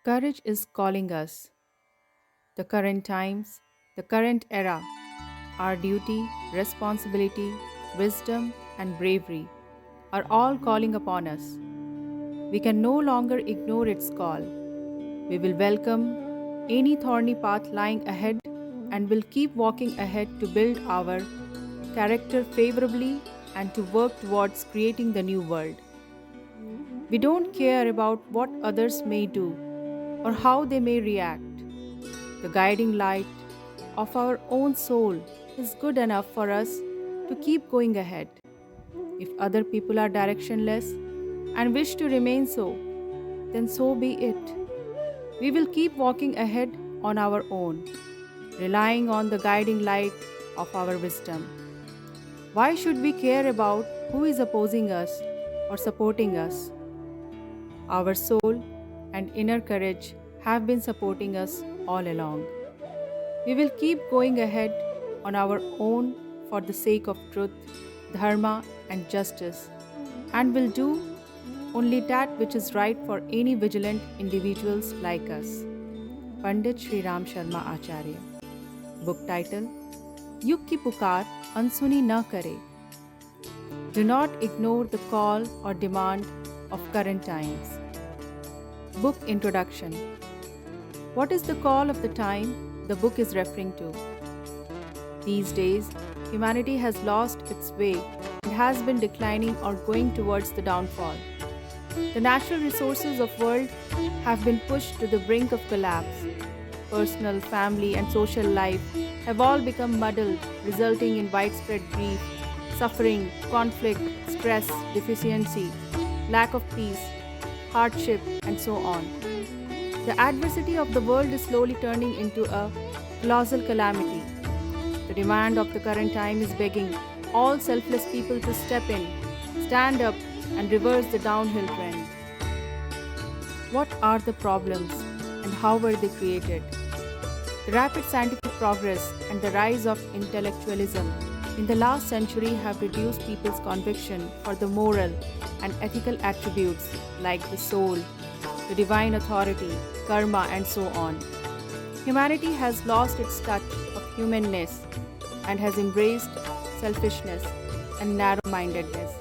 Courage is calling us. The current times, the current era, our duty, responsibility, wisdom, and bravery are all calling upon us. We can no longer ignore its call. We will welcome any thorny path lying ahead and will keep walking ahead to build our character favorably and to work towards creating the new world. We don't care about what others may do or how they may react. The guiding light of our own soul is good enough for us to keep going ahead. If other people are directionless and wish to remain so, then so be it. We will keep walking ahead on our own, relying on the guiding light of our wisdom. Why should we care about who is opposing us or supporting us? Our soul and inner courage have been supporting us all along. We will keep going ahead on our own for the sake of truth, dharma, and justice, and will do only that which is right for any vigilant individuals like us. Pandit Shriram Sharma Acharya. Book title: Yug ki pukar ansuni na kare. Do not ignore the call or demand of current times. Book introduction. What is the call of the time the book is referring to? These days, humanity has lost its way and has been declining or going towards the downfall. The natural resources of world have been pushed to the brink of collapse. Personal, family, and social life have all become muddled, resulting in widespread grief, suffering, conflict, stress, deficiency, lack of peace, hardship, and so on. The adversity of the world is slowly turning into a colossal calamity. The demand of the current time is begging all selfless people to step in, stand up, and reverse the downhill trend. What are the problems and how were they created? The rapid scientific progress and the rise of intellectualism in the last century have reduced people's conviction for the moral and ethical attributes like the soul, the divine authority, karma, and so on. Humanity has lost its touch of humanness and has embraced selfishness and narrow-mindedness.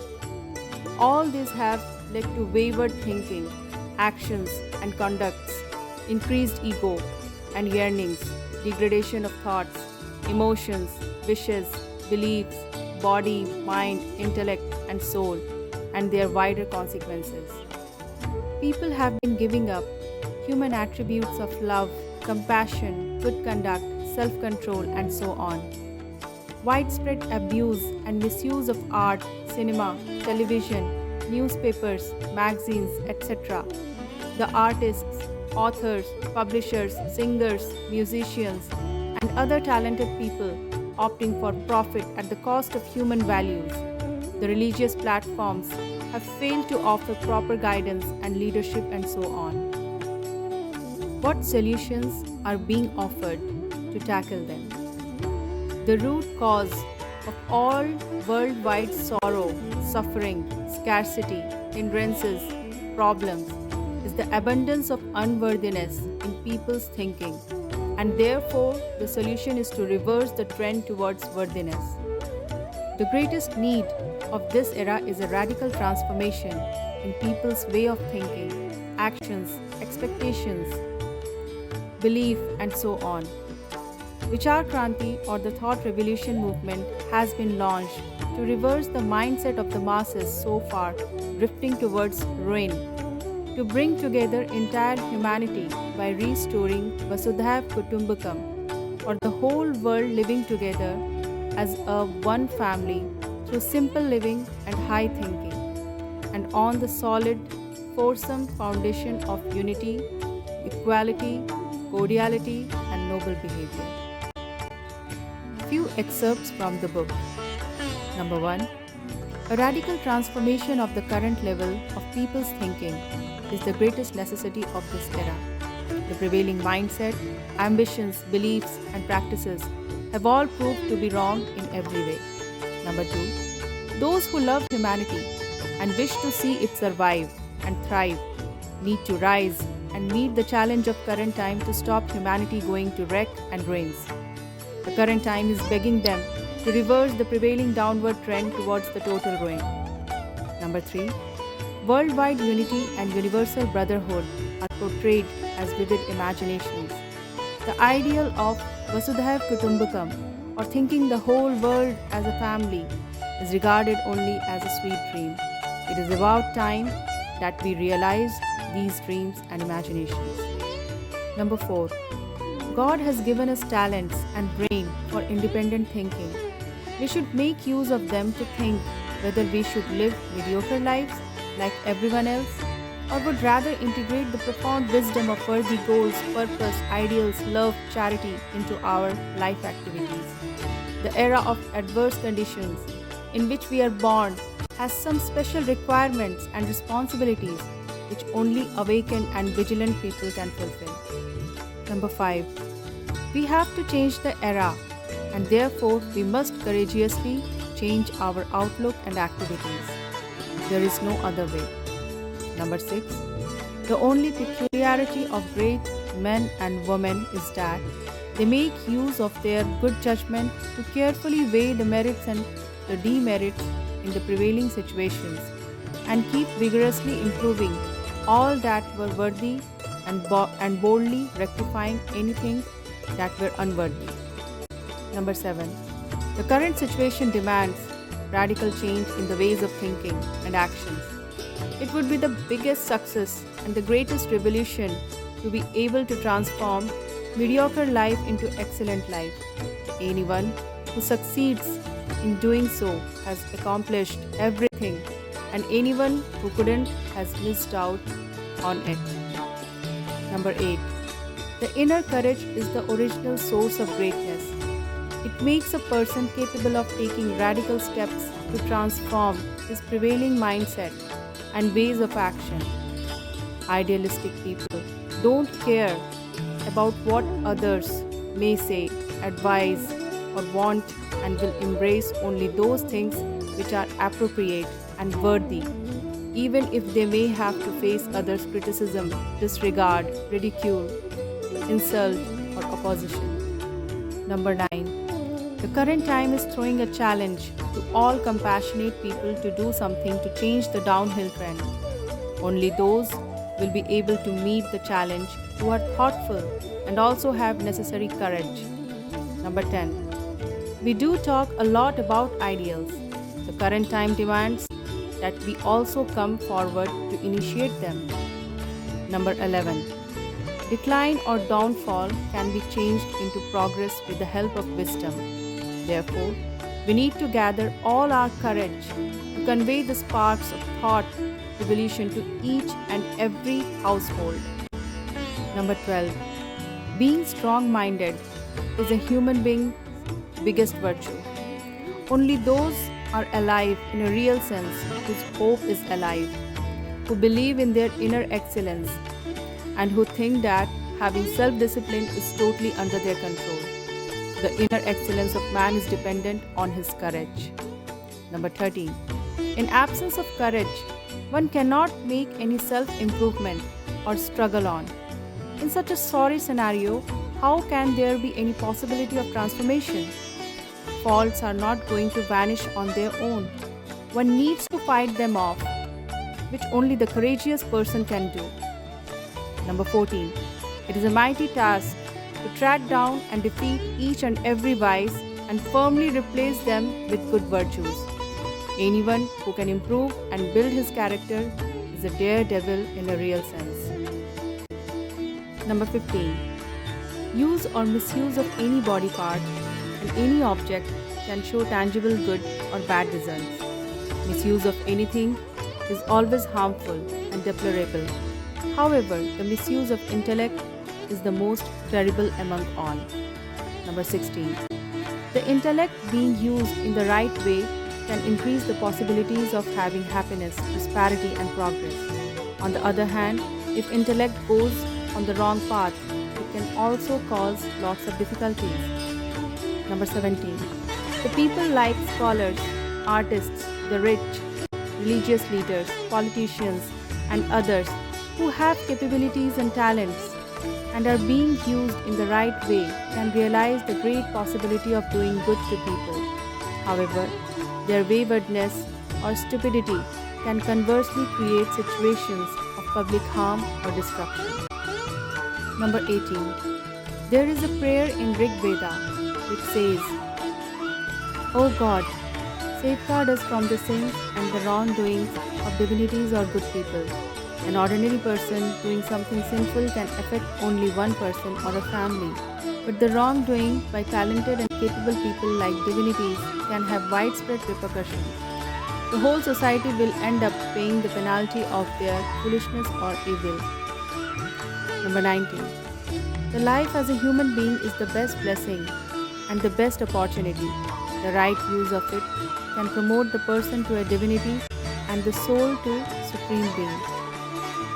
All these have led to wayward thinking, actions and conducts, increased ego and yearnings, degradation of thoughts, emotions, wishes, beliefs, body, mind, intellect, and soul, and their wider consequences. People have been giving up human attributes of love, compassion, good conduct, self-control, and so on. Widespread abuse and misuse of art, cinema, television, newspapers, magazines, etc. The artists, authors, publishers, singers, musicians, and other talented people opting for profit at the cost of human values. The religious platforms have failed to offer proper guidance and leadership, and so on. What solutions are being offered to tackle them? The root cause of all worldwide sorrow, suffering, scarcity, hindrances, problems is the abundance of unworthiness in people's thinking, and therefore the solution is to reverse the trend towards worthiness. The greatest need of this era is a radical transformation in people's way of thinking, actions, expectations, belief, and so on. Vichar Kranti, or the Thought Revolution movement, has been launched to reverse the mindset of the masses so far drifting towards ruin, to bring together entire humanity by restoring Vasudhaiv Kutumbakam, or the whole world living together as a one family through simple living and high thinking, and on the solid, foursome foundation of unity, equality, cordiality, and noble behavior. Few excerpts from the book. Number 1. A radical transformation of the current level of people's thinking is the greatest necessity of this era. The prevailing mindset, ambitions, beliefs, and practices have all proved to be wrong in every way. Number 2. Those who love humanity and wish to see it survive and thrive need to rise and meet the challenge of current time to stop humanity going to wreck and ruins. The current time is begging them to reverse the prevailing downward trend towards the total ruin. Number 3. Worldwide unity and universal brotherhood are portrayed as vivid imaginations. The ideal of Vasudhaiv Kutumbakam, or thinking the whole world as a family, is regarded only as a sweet dream. It is about time that we realize these dreams and imaginations. Number 4. God has given us talents and brain for independent thinking. We should make use of them to think whether we should live mediocre lives like everyone else, or would rather integrate the profound wisdom of worthy goals, purpose, ideals, love, charity into our life activities. The era of adverse conditions in which we are born has some special requirements and responsibilities which only awakened and vigilant people can fulfill. Number 5. We have to change the era, and therefore we must courageously change our outlook and activities. There is no other way. Number 6. The only peculiarity of great men and women is that they make use of their good judgment to carefully weigh the merits and the demerits in the prevailing situations and keep vigorously improving all that were worthy and boldly rectifying anything that were unworthy. Number 7. The current situation demands radical change in the ways of thinking and actions. It would be the biggest success and the greatest revolution to be able to transform mediocre life into excellent life. Anyone who succeeds in doing so has accomplished everything, and anyone who couldn't has missed out on it. Number 8. The inner courage is the original source of greatness. It makes a person capable of taking radical steps to transform his prevailing mindset and ways of action. Idealistic people don't care about what others may say, advise, or want, and will embrace only those things which are appropriate and worthy, even if they may have to face others' criticism, disregard, ridicule, insult, or opposition. Number 9. The current time is throwing a challenge to all compassionate people to do something to change the downhill trend. Only those will be able to meet the challenge who are thoughtful and also have necessary courage. Number 10. We do talk a lot about ideals. The current time demands that we also come forward to initiate them. Number 11. Decline or downfall can be changed into progress with the help of wisdom. Therefore, we need to gather all our courage to convey the sparks of thought revolution to each and every household. Number 12. Being strong-minded is a human being's biggest virtue. Only those are alive in a real sense whose hope is alive, who believe in their inner excellence, and who think that having self-discipline is totally under their control. The inner excellence of man is dependent on his courage. Number 13. In absence of courage, one cannot make any self-improvement or struggle on. In such a sorry scenario, how can there be any possibility of transformation? Faults are not going to vanish on their own. One needs to fight them off, which only the courageous person can do. Number 14. It is a mighty task to track down and defeat each and every vice and firmly replace them with good virtues. Anyone who can improve and build his character is a daredevil in a real sense. Number 15. Use or misuse of any body part and any object can show tangible good or bad results. Misuse of anything is always harmful and deplorable. However, the misuse of intellect is the most terrible among all. Number 16. The intellect being used in the right way can increase the possibilities of having happiness, prosperity, and progress. On the other hand, if intellect goes on the wrong path, it can also cause lots of difficulties. Number 17. The people like scholars, artists, the rich, religious leaders, politicians, and others who have capabilities and talents and are being used in the right way can realize the great possibility of doing good to people. However, their waywardness or stupidity can conversely create situations of public harm or destruction. Number 18. There is a prayer in Rig Veda which says, O God, safeguard us from the sins and the wrongdoings of divinities or good people. An ordinary person doing something sinful can affect only one person or a family, but the wrongdoing by talented and capable people like divinities can have widespread repercussions. The whole society will end up paying the penalty of their foolishness or evil. Number 19. The life as a human being is the best blessing and the best opportunity. The right use of it can promote the person to a divinity and the soul to supreme being.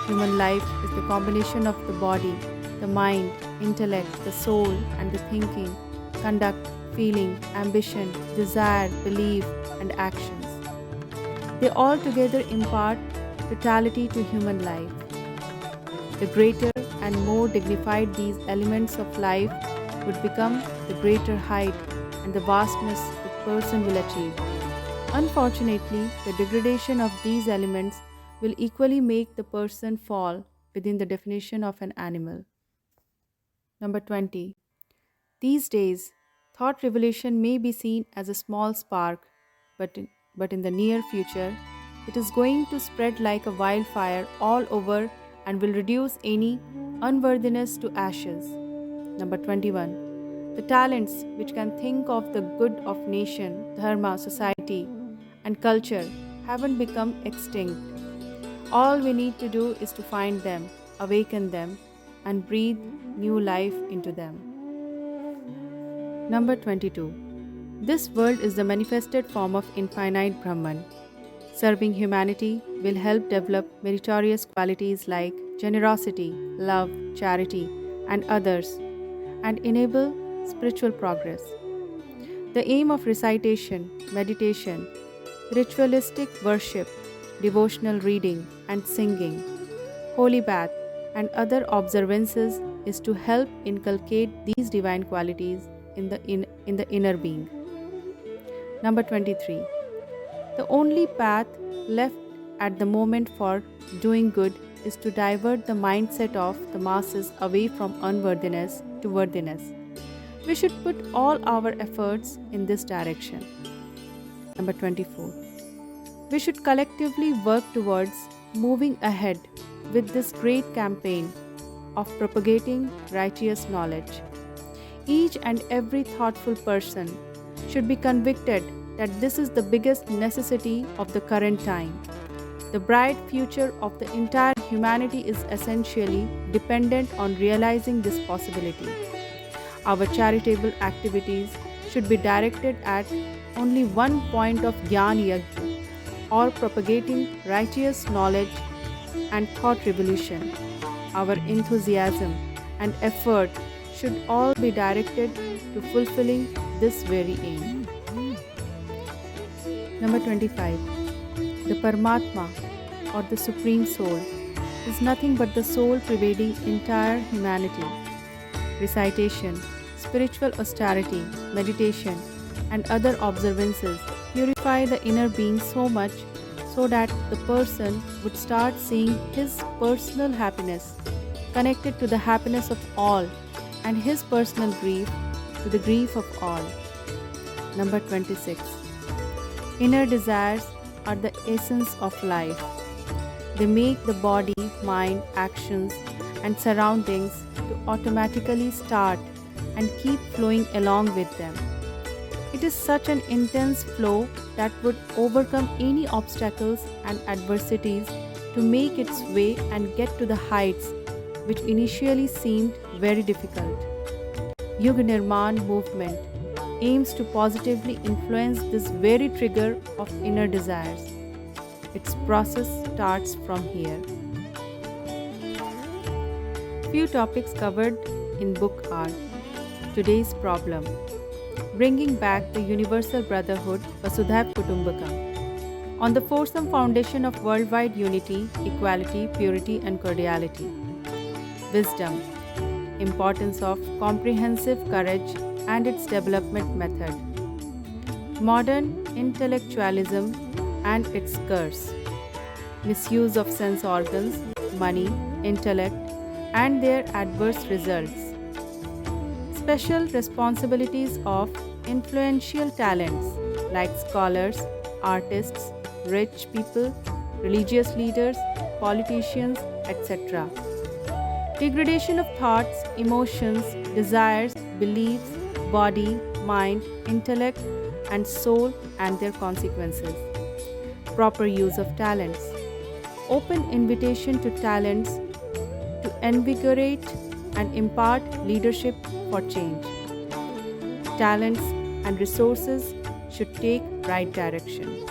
Human life is the combination of the body, the mind, intellect, the soul, and the thinking, conduct, feeling, ambition, desire, belief, and actions. They all together impart totality to human life. The greater and more dignified these elements of life would become, the greater height and the vastness the person will achieve. Unfortunately, the degradation of these elements will equally make the person fall within the definition of an animal. Number 20. These days, thought revolution may be seen as a small spark, but in the near future, it is going to spread like a wildfire all over and will reduce any unworthiness to ashes. Number 21. The talents which can think of the good of nation, dharma, society, and culture haven't become extinct. All we need to do is to find them, awaken them, and breathe new life into them. Number 22. This world is the manifested form of infinite Brahman. Serving humanity will help develop meritorious qualities like generosity, love, charity, and others, and enable spiritual progress. The aim of recitation, meditation, ritualistic worship, devotional reading and singing, holy bath, and other observances is to help inculcate these divine qualities in the inner being. Number 23. The only path left at the moment for doing good is to divert the mindset of the masses away from unworthiness to worthiness. We should put all our efforts in this direction. Number 24. We should collectively work towards moving ahead with this great campaign of propagating righteous knowledge. Each and every thoughtful person should be convicted that this is the biggest necessity of the current time. The bright future of the entire humanity is essentially dependent on realizing this possibility. Our charitable activities should be directed at only one point of Gyan Yajna, or propagating righteous knowledge and thought revolution. Our enthusiasm and effort should all be directed to fulfilling this very aim. Number 25. The Paramatma, or the Supreme Soul, is nothing but the soul pervading entire humanity. Recitation, spiritual austerity, meditation, and other observances purify the inner being so much so that the person would start seeing his personal happiness connected to the happiness of all and his personal grief to the grief of all. Number 26. Inner desires are the essence of life. They make the body, mind, actions, and surroundings to automatically start and keep flowing along with them. It is such an intense flow that would overcome any obstacles and adversities to make its way and get to the heights which initially seemed very difficult. Yuga Nirman movement aims to positively influence this very trigger of inner desires. Its process starts from here. Few topics covered in book are: today's problem, bringing back the universal brotherhood Vasudhaiv Kutumbakam, on the foursome foundation of worldwide unity, equality, purity, and cordiality. Wisdom, importance of comprehensive courage and its development method. Modern intellectualism and its curse. Misuse of sense organs, money, intellect, and their adverse results. Special responsibilities of influential talents like scholars, artists, rich people, religious leaders, politicians, etc. Degradation of thoughts, emotions, desires, beliefs, body, mind, intellect, and soul and their consequences. Proper use of talents. Open invitation to talents to invigorate and impart leadership for change. Talents and resources should take right direction.